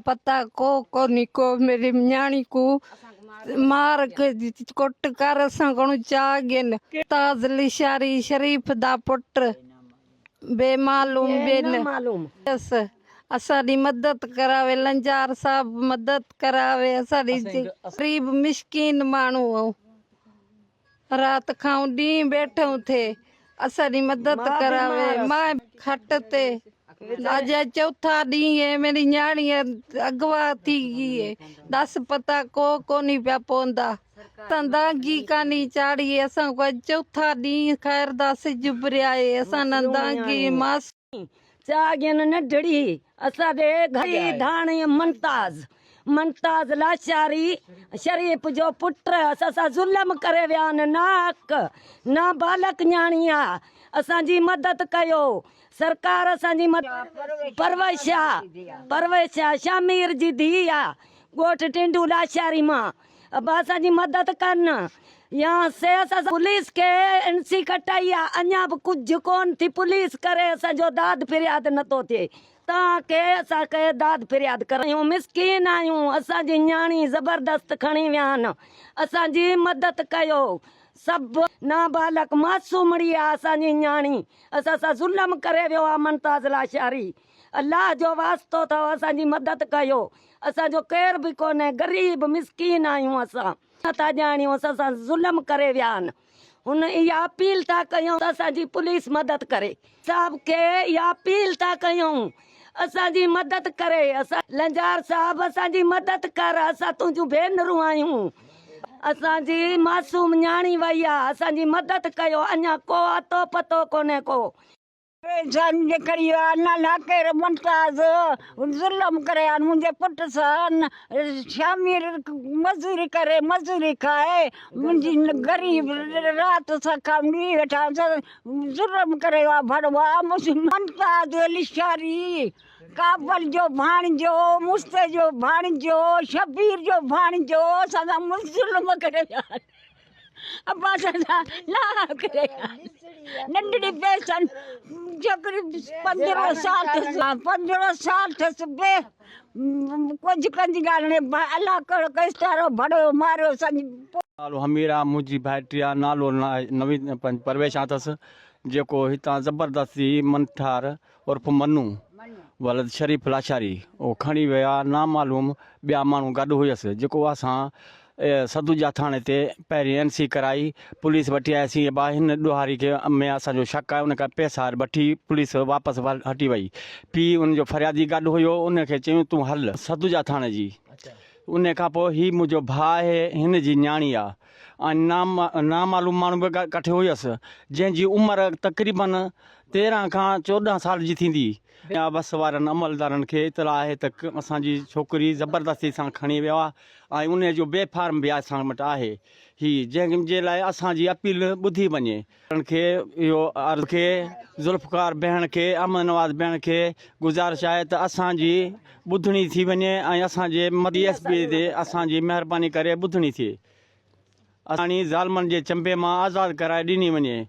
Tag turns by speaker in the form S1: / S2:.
S1: पता को निको मेरी न्याणी को मार के कुट कर असां कोण चागन ताज लिशारी शरीफ दा पुट बेमालूम बेन बस असाडी मदद करावे लंजार साहब मदद करावे असाडी गरीब मिस्कीन माण्हू रात खाऊं डी बैठूं थे असाडी मदद करावे मां खट ते आज चौथा डी है मेरी न्याणी अगवा थी गई है 10 पता को नहीं पिया पौंदा दागी कानी चाड़ी असां को चौथा डी खैर दस जुबरिया है असां दागी मास
S2: चागन नडड़ी असा दे घरी धाणी मुमताज लाचारी शरीफ जो पुट असा जुल्म करे वियान नाक ना बालक न्याणिया असांजी मदद कयो सरकार असांजी परवैशा शामीर जी धी आ गोठ टिंडू लाचारी मां अब असांजी मदद करन यहाँ से असां पुलिस के एनसी कटाई आहे अञा बि कुझु कोन थी पुलिस करे असांजो दाद फरियाद नथो थिए तव्हांखे असांखे दाद फरियाद करायूं मिसकीन आहियूं असांजी न्याणी ज़बरदस्त खणी विया आहिनि असांजी मदद कयो सभु नाबालक मासूमड़ी आहे असांजी न्याणी असां सां ज़ुल्म करे वियो आहे मुमताज़ लाचारी अल्लाह जो वास्तो अथव असांजी मदद कयो असांजो केर बि कोन्हे गरीब मिसकीन आहियूं असां था ॼाणियूं असां सां ज़ुल्म करे विया आहिनि हुन इहा अपील था कयूं त असांजी पुलिस मदद करे साहब खे इहा अपील था कयूं असांजी मदद करे असां लंजार साहब असांजी मदद कर असां तुंहिंजूं भेनरूं आहियूं असांजी मासूम न्याणी वई आहे असांजी मदद कयो अञा को अतो पतो कोन्हे को मुमताज जुल्म करे मुंहिंजे पुट सां शामीर मजूरी करे मजूरी खाए मुंहिंजी गरीब रात सां ॾींहुं वेठा जुल्म करे भड़वा मुमताज लिशारी काबल जो भाणिजो मुस्ते जो भाणिजो शबीर जो भाणिजो असां जुल्म करे नंढड़ी पेसन छोकरी 15 साल अथसि कुझु कंदी ॻाल्हि न अलाह कहिड़ो कस्तारो भड़ो मारियो
S3: नालो हमीरा मुंहिंजी भाइटी आहे नालो नवीन परवेश अथसि जेको हितां ज़बरदस्ती मंठार उर्फ़ मनु वलद शरीफ लाचारी उहो खणी विया नामालूम ॿिया माण्हू गॾु हुयसि जेको असां सदुजा थाणे ते पहिरीं NC कराई पुलिस वठी आयासीं हिन ॾोहारी खे में असांजो शक आहे उनखां पैसा वठी पुलिस वापसि हटी वई पीउ उनजो फरियादी गॾु हुयो उनखे चयूं तूं हल सदुजा थाणे जी उन खां पोइ हीउ मुंहिंजो भाउ आहे हिन जी न्याणी आहे ऐं नामालूम माण्हू बि कठे हुयसि जंहिंजी उमिरि तक़रीबन 13 खां 14 साल जी थींदी बस वारनि अमलदारनि खे इतला आहे त असांजी छोकिरी ज़बरदस्ती सां खणी वियो आहे ऐं उन जो बेफार्म बि असां वटि आहे हीअ जंहिंजे लाइ असांजी अपील ॿुधी वञे उन्हनि खे इहो अर्ज़ खे ज़ुल्फ़कार भेण खे अमन नवाज़ भेण खे गुज़ारिश आहे त असांजी ॿुधणी थी वञे ऐं असांजे DSP ते असांजी महिरबानी करे ॿुधणी थिए असांजी ज़ालमनि जे चंबे मां आज़ादु कराए ॾिनी वञे